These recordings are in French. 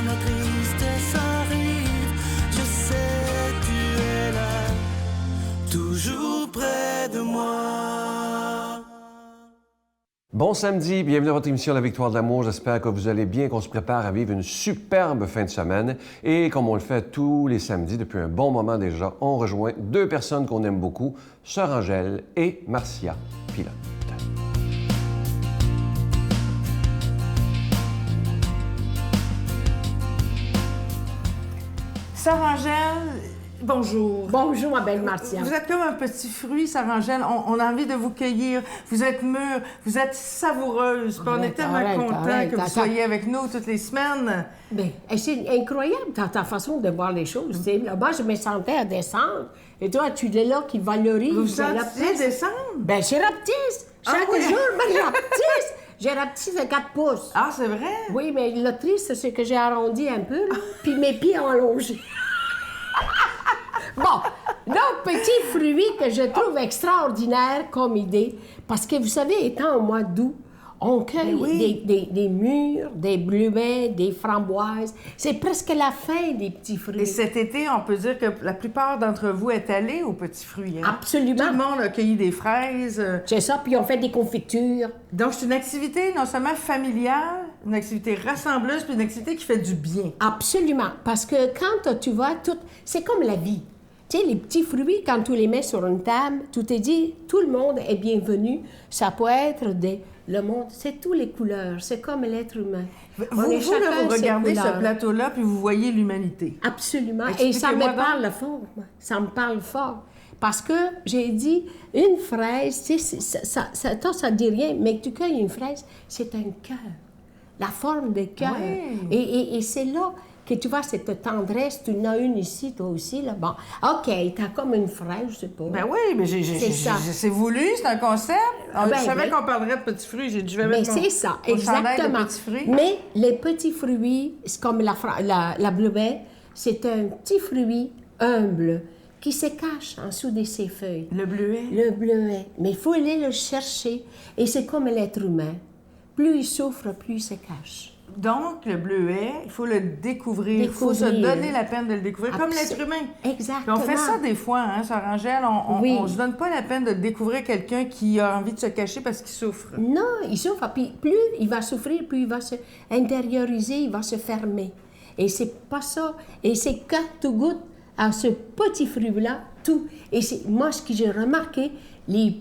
la tristesse arrive, je sais tu es là, toujours près de moi. Bon samedi, bienvenue à votre émission La Victoire de l'amour. J'espère que vous allez bien, qu'on se prépare à vivre une superbe fin de semaine. Et comme on le fait tous les samedis depuis un bon moment déjà, on rejoint deux personnes qu'on aime beaucoup, Sœur Angèle et Marcia Pilote. Sœur Angèle, bonjour. Bonjour, ma belle Marcia. Vous êtes comme un petit fruit, Sœur Angèle. On a envie de vous cueillir. Vous êtes mûre, vous êtes savoureuse. Puis on est tellement contents que vous soyez avec nous toutes les semaines. Bien, c'est incroyable ta façon de voir les choses. Là-bas, je me sentais à descendre. Et toi, tu es là qui valorise. Vous vous sentiez descendre? Bien, je rapetisse. Chaque jour, je rapetisse. J'ai rapetissé de 4 pouces. Ah, c'est vrai? Oui, mais le triste, c'est que j'ai arrondi un peu, là, puis mes pieds ont allongé. Bon, donc, petit fruit que je trouve extraordinaire comme idée, parce que vous savez, étant au mois d'août, on cueille des mûres, des bleuets, des framboises. C'est presque la fin des petits fruits. Et cet été, on peut dire que la plupart d'entre vous est allés aux petits fruits. Hein? Absolument. Tout le monde a cueilli des fraises. C'est ça, puis on fait des confitures. Donc, c'est une activité non seulement familiale, une activité rassembleuse, puis une activité qui fait du bien. Absolument, parce que quand tu vois tout... C'est comme la vie. Tu sais, les petits fruits, quand tu les mets sur une table, tout est dit, tout le monde est bienvenu. Ça peut être le monde, c'est toutes les couleurs, c'est comme l'être humain. Vous regardez ce plateau-là, puis vous voyez l'humanité. Absolument, et ça me parle fort, moi. Ça me parle fort. Parce que j'ai dit, une fraise, tu sais, ça dit rien, mais que tu cueilles une fraise, c'est un cœur, la forme de cœur. Oui. Et c'est là que tu vois cette tendresse, tu en as une ici, toi aussi, là. Bon, OK, t'as comme une fraise, je sais pas. Ben oui, mais c'est voulu, c'est un concept. Je savais qu'on parlerait de petits fruits, j'ai dû mettre mais c'est ça, exactement. De petits fruits. Mais les petits fruits, c'est comme la bleuet, c'est un petit fruit humble qui se cache en dessous de ses feuilles. Le bleuet? Le bleuet. Mais il faut aller le chercher. Et c'est comme l'être humain. Plus il souffre, plus il se cache. Donc, le bleuet, il faut le découvrir. Il faut se donner la peine de le découvrir, comme l'être humain. Exactement. Puis on fait ça des fois, hein, Sœur Angèle. On se donne pas la peine de découvrir quelqu'un qui a envie de se cacher parce qu'il souffre. Non, il souffre. Puis plus il va souffrir, plus il va se intérioriser, il va se fermer. Et c'est pas ça. Et c'est quand tu goûtes à ce petit fruit-là, tout. Et c'est moi, ce que j'ai remarqué, les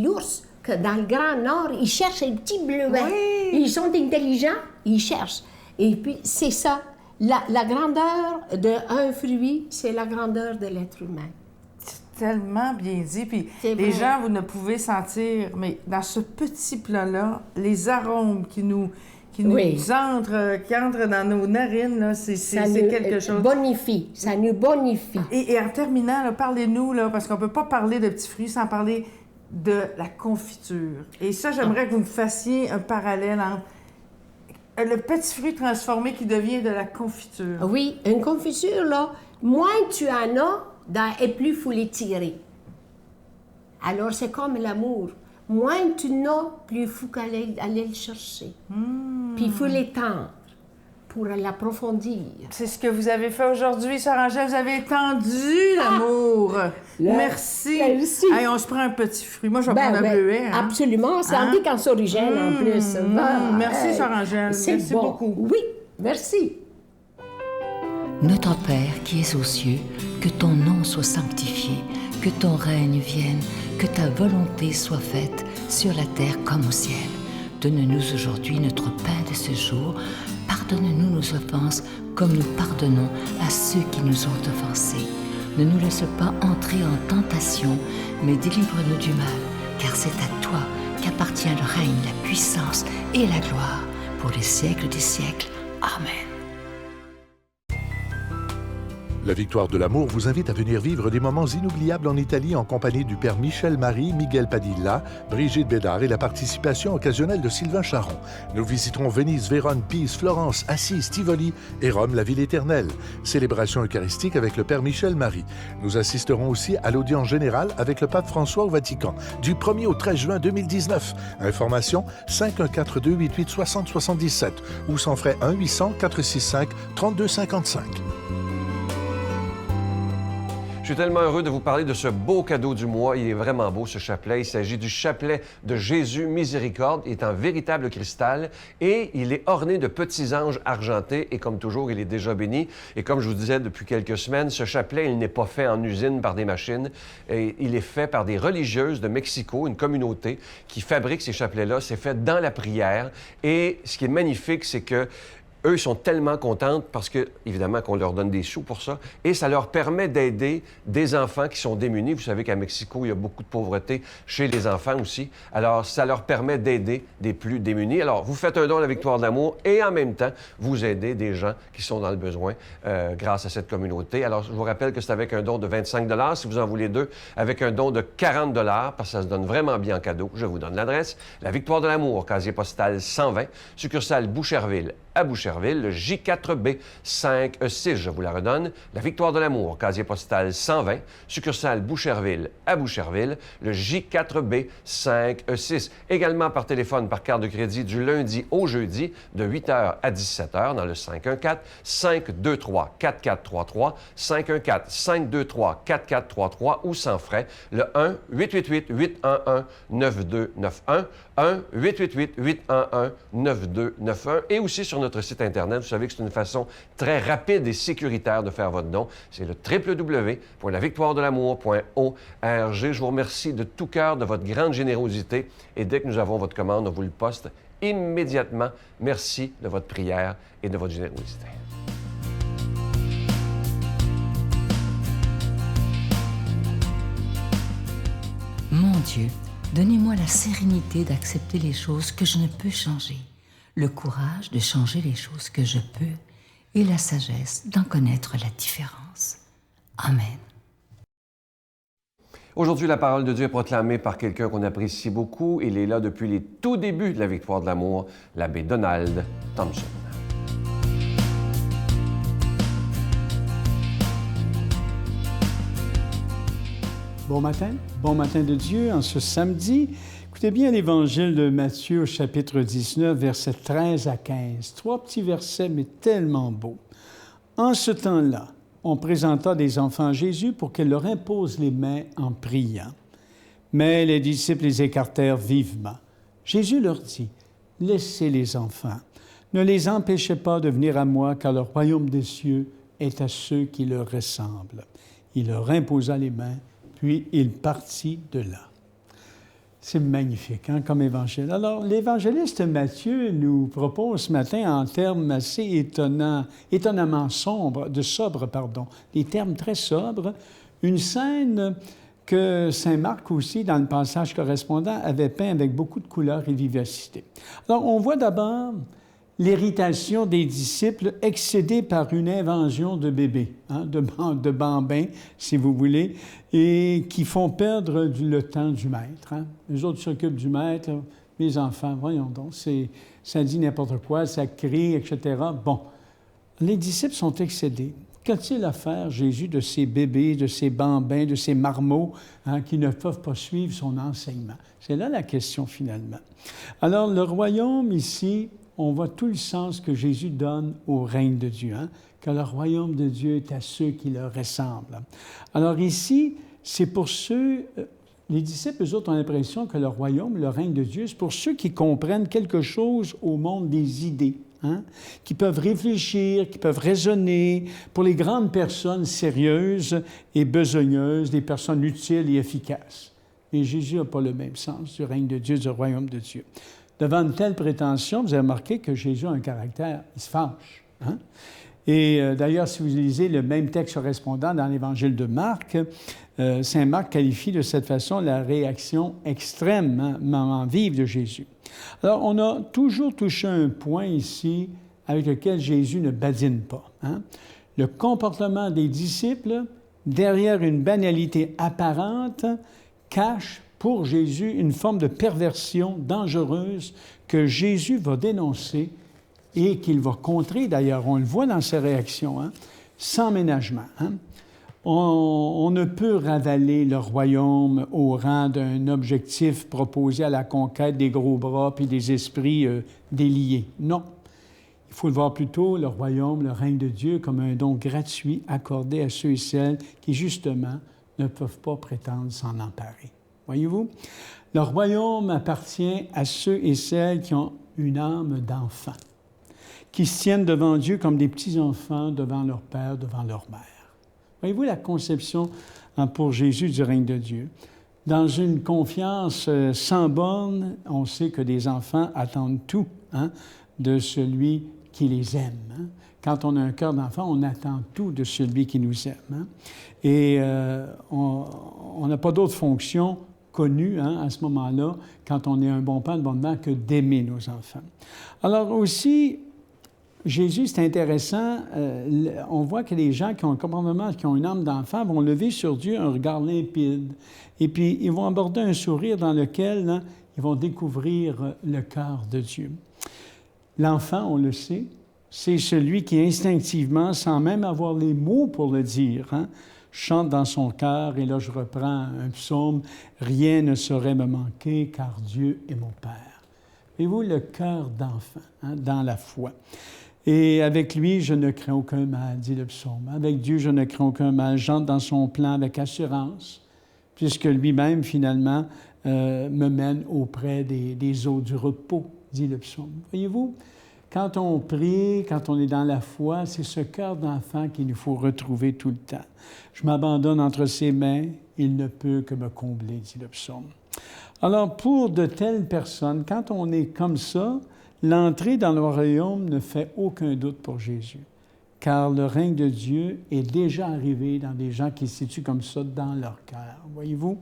ours, que dans le Grand Nord, ils cherchent les petits bleuets. Oui. Ils sont intelligents, ils cherchent. Et puis, c'est ça. La grandeur d'un fruit, c'est la grandeur de l'être humain. C'est tellement bien dit. Puis c'est les vrai. gens, vous ne pouvez sentir, mais dans ce petit plat-là, les arômes qui nous entrent, qui entrent dans nos narines, là, c'est quelque chose. Bonifie. Ça nous bonifie. Et en terminant, là, parlez-nous, là, parce qu'on ne peut pas parler de petits fruits sans parler de la confiture. Et ça, j'aimerais que vous me fassiez un parallèle entre le petit fruit transformé qui devient de la confiture. Oui, une confiture, là, moins tu en as, et plus il faut les tirer. Alors, c'est comme l'amour. Moins tu en as, plus il faut aller le chercher. Puis il faut l'étendre pour l'approfondir. C'est ce que vous avez fait aujourd'hui, Sœur Angèle. Vous avez étendu l'amour. Merci. Merci. Hey, on se prend un petit fruit. Moi, je vais prendre un bleuet. Hein? Absolument. C'est anticancérigène en plus. Merci, Sœur Angèle. Merci beaucoup. Oui, merci. Notre Père qui es aux cieux, que ton nom soit sanctifié, que ton règne vienne, que ta volonté soit faite sur la terre comme au ciel. Donne-nous aujourd'hui notre pain de ce jour. Pardonne-nous nos offenses comme nous pardonnons à ceux qui nous ont offensés. Ne nous laisse pas entrer en tentation, mais délivre-nous du mal, car c'est à toi qu'appartient le règne, la puissance et la gloire pour les siècles des siècles. Amen. La Victoire de l'amour vous invite à venir vivre des moments inoubliables en Italie en compagnie du père Michel Marie, Miguel Padilla, Brigitte Bédard et la participation occasionnelle de Sylvain Charon. Nous visiterons Venise, Vérone, Pise, Florence, Assise, Tivoli et Rome, la ville éternelle. Célébration eucharistique avec le père Michel Marie. Nous assisterons aussi à l'audience générale avec le pape François au Vatican du 1er au 13 juin 2019. Information 514-288-6077 ou sans frais 1-800-465-3255. Je suis tellement heureux de vous parler de ce beau cadeau du mois. Il est vraiment beau, ce chapelet. Il s'agit du chapelet de Jésus Miséricorde. Il est en véritable cristal et il est orné de petits anges argentés. Et comme toujours, il est déjà béni. Et comme je vous disais depuis quelques semaines, ce chapelet, il n'est pas fait en usine par des machines. Et il est fait par des religieuses de Mexico, une communauté qui fabrique ces chapelets-là. C'est fait dans la prière. Et ce qui est magnifique, c'est que eux, ils sont tellement contents parce que, évidemment, qu'on leur donne des sous pour ça. Et ça leur permet d'aider des enfants qui sont démunis. Vous savez qu'à Mexico, il y a beaucoup de pauvreté chez les enfants aussi. Alors, ça leur permet d'aider des plus démunis. Alors, vous faites un don à la Victoire de l'amour et en même temps, vous aidez des gens qui sont dans le besoin grâce à cette communauté. Alors, je vous rappelle que c'est avec un don de 25 $ si vous en voulez deux, avec un don de 40 $ parce que ça se donne vraiment bien en cadeau. Je vous donne l'adresse. La Victoire de l'amour, casier postal 120, succursale Boucherville à Boucherville, le J4B 5E6, je vous la redonne. La Victoire de l'amour, casier postal 120, succursale Boucherville à Boucherville, le J4B 5E6. Également par téléphone, par carte de crédit du lundi au jeudi, de 8h à 17h, dans le 514-523-4433, 514-523-4433 ou sans frais, le 1-888-811-9291, 1-888-811-9291 et aussi sur notre site Internet. Vous savez que c'est une façon très rapide et sécuritaire de faire votre don. C'est le www.lavictoiredelamour.org. Je vous remercie de tout cœur de votre grande générosité et dès que nous avons votre commande, on vous le poste immédiatement. Merci de votre prière et de votre générosité. Mon Dieu, donnez-moi la sérénité d'accepter les choses que je ne peux changer, le courage de changer les choses que je peux et la sagesse d'en connaître la différence. Amen. Aujourd'hui, la parole de Dieu est proclamée par quelqu'un qu'on apprécie beaucoup. Il est là depuis les tout débuts de la Victoire de l'amour, l'abbé Donald Thompson. Bon matin de Dieu en ce samedi. Écoutez bien l'Évangile de Matthieu au chapitre 19, versets 13 à 15. 3 petits versets, mais tellement beaux. En ce temps-là, on présenta des enfants à Jésus pour qu'il leur impose les mains en priant. Mais les disciples les écartèrent vivement. Jésus leur dit, « Laissez les enfants. Ne les empêchez pas de venir à moi, car le royaume des cieux est à ceux qui leur ressemblent. » Il leur imposa les mains, puis il partit de là. C'est magnifique, hein, comme évangile. Alors, l'évangéliste Matthieu nous propose ce matin en termes assez étonnamment sobres, des termes très sobres, une scène que saint Marc aussi, dans le passage correspondant, avait peint avec beaucoup de couleurs et vivacité. Alors, on voit d'abord l'irritation des disciples excédée par une invasion de bébés, hein, de bambins, si vous voulez, et qui font perdre le temps du maître. Hein. Les autres s'occupent du maître, les enfants, voyons donc, ça dit n'importe quoi, ça crie, etc. Bon, les disciples sont excédés. Qu'a-t-il à faire, Jésus, de ces bébés, de ces bambins, de ces marmots hein, qui ne peuvent pas suivre son enseignement? C'est là la question, finalement. Alors, le royaume, ici, on voit tout le sens que Jésus donne au règne de Dieu, hein? Que le royaume de Dieu est à ceux qui leur ressemblent. Alors ici, c'est pour ceux, les disciples, eux autres, ont l'impression que le royaume, le règne de Dieu, c'est pour ceux qui comprennent quelque chose au monde des idées, hein? Qui peuvent réfléchir, qui peuvent raisonner, pour les grandes personnes sérieuses et besogneuses, des personnes utiles et efficaces. Et Jésus n'a pas le même sens du règne de Dieu, du royaume de Dieu. Devant une telle prétention, vous avez remarqué que Jésus a un caractère, il se fâche. Hein? Et d'ailleurs, si vous lisez le même texte correspondant dans l'Évangile de Marc, saint Marc qualifie de cette façon la réaction extrêmement vive de Jésus. Alors, on a toujours touché un point ici avec lequel Jésus ne badine pas. Hein? Le comportement des disciples, derrière une banalité apparente, cache pour Jésus une forme de perversion dangereuse que Jésus va dénoncer et qu'il va contrer. D'ailleurs, on le voit dans ses réactions, sans ménagement. On ne peut ravaler le royaume au rang d'un objectif proposé à la conquête des gros bras puis des esprits déliés. Non. Il faut le voir plutôt, le royaume, le règne de Dieu, comme un don gratuit accordé à ceux et celles qui, justement, ne peuvent pas prétendre s'en emparer. Voyez-vous? Le royaume appartient à ceux et celles qui ont une âme d'enfant, qui se tiennent devant Dieu comme des petits-enfants devant leur père, devant leur mère. Voyez-vous la conception pour Jésus du règne de Dieu? Dans une confiance sans borne, on sait que des enfants attendent tout de celui qui les aime. Quand on a un cœur d'enfant, on attend tout de celui qui nous aime. Et on n'a pas d'autre fonction connue à ce moment-là, quand on est un bon père, une bonne mère, que d'aimer nos enfants. Alors aussi, Jésus, c'est intéressant, on voit que les gens qui ont un comportement, qui ont une âme d'enfant, vont lever sur Dieu un regard limpide. Et puis, ils vont aborder un sourire dans lequel ils vont découvrir le cœur de Dieu. L'enfant, on le sait, c'est celui qui instinctivement, sans même avoir les mots pour le dire, chante dans son cœur, et là je reprends un psaume, « Rien ne saurait me manquer, car Dieu est mon Père. » Voyez-vous, le cœur d'enfant, dans la foi. Et avec lui, je ne crains aucun mal, dit le psaume. Avec Dieu, je ne crains aucun mal. J'entre dans son plan avec assurance, puisque lui-même, finalement, me mène auprès des eaux du repos, dit le psaume. Voyez-vous, quand on prie, quand on est dans la foi, c'est ce cœur d'enfant qu'il nous faut retrouver tout le temps. Je m'abandonne entre ses mains, il ne peut que me combler, dit le psaume. Alors, pour de telles personnes, quand on est comme ça, l'entrée dans le royaume ne fait aucun doute pour Jésus, car le règne de Dieu est déjà arrivé dans des gens qui se situent comme ça dans leur cœur. Voyez-vous,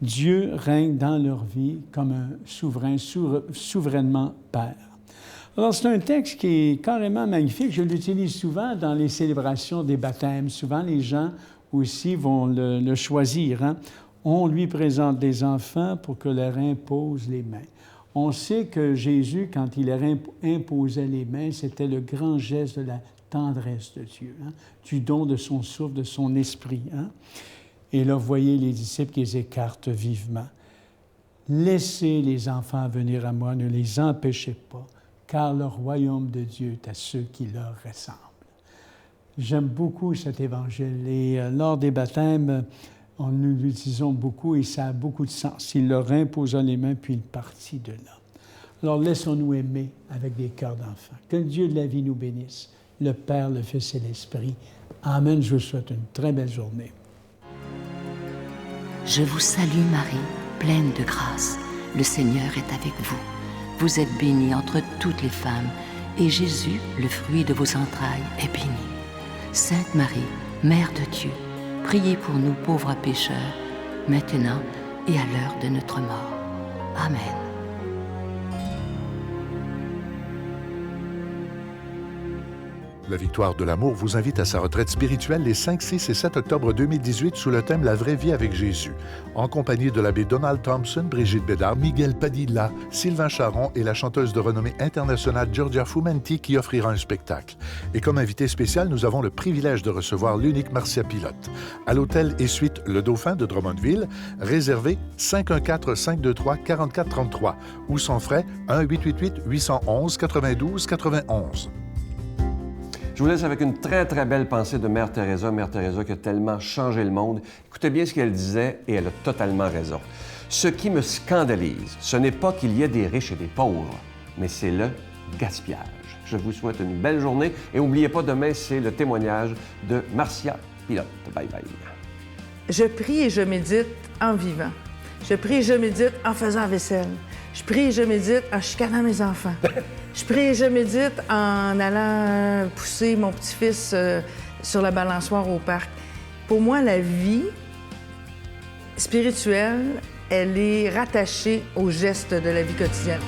Dieu règne dans leur vie comme un souverain, souverainement Père. Alors, c'est un texte qui est carrément magnifique. Je l'utilise souvent dans les célébrations des baptêmes. Souvent, les gens aussi vont le choisir. On lui présente des enfants pour que leur impose les mains. On sait que Jésus, quand il leur imposait les mains, c'était le grand geste de la tendresse de Dieu, du don de son souffle, de son esprit. Et là, vous voyez les disciples qui les écartent vivement. « Laissez les enfants venir à moi, ne les empêchez pas, car le royaume de Dieu est à ceux qui leur ressemblent. » J'aime beaucoup cet évangile. Et lors des baptêmes, nous l'utilisons beaucoup et ça a beaucoup de sens. Il leur imposa les mains, puis il partit de là. Alors, laissons-nous aimer avec des cœurs d'enfants. Que le Dieu de la vie nous bénisse, le Père, le Fils et l'Esprit. Amen. Je vous souhaite une très belle journée. Je vous salue Marie, pleine de grâce. Le Seigneur est avec vous. Vous êtes bénie entre toutes les femmes, et Jésus, le fruit de vos entrailles, est béni. Sainte Marie, Mère de Dieu, priez pour nous pauvres pécheurs, maintenant et à l'heure de notre mort. Amen. La Victoire de l'amour vous invite à sa retraite spirituelle les 5, 6 et 7 octobre 2018 sous le thème « La vraie vie avec Jésus », en compagnie de l'abbé Donald Thompson, Brigitte Bédard, Miguel Padilla, Sylvain Charon et la chanteuse de renommée internationale Giorgia Fumenti qui offrira un spectacle. Et comme invité spécial, nous avons le privilège de recevoir l'unique Marcia Pilote. À l'hôtel et suite Le Dauphin de Drummondville, réservé 514-523-4433 ou sans frais 1-888-811-92-91. Je vous laisse avec une très, très belle pensée de Mère Teresa qui a tellement changé le monde. Écoutez bien ce qu'elle disait et elle a totalement raison. Ce qui me scandalise, ce n'est pas qu'il y ait des riches et des pauvres, mais c'est le gaspillage. Je vous souhaite une belle journée et n'oubliez pas, demain, c'est le témoignage de Marcia Pilote. Bye bye. Je prie et je médite en vivant. Je prie et je médite en faisant la vaisselle. Je prie et je médite en chicanant mes enfants. Je prie et je médite en allant pousser mon petit-fils sur la balançoire au parc. Pour moi, la vie spirituelle, elle est rattachée aux gestes de la vie quotidienne.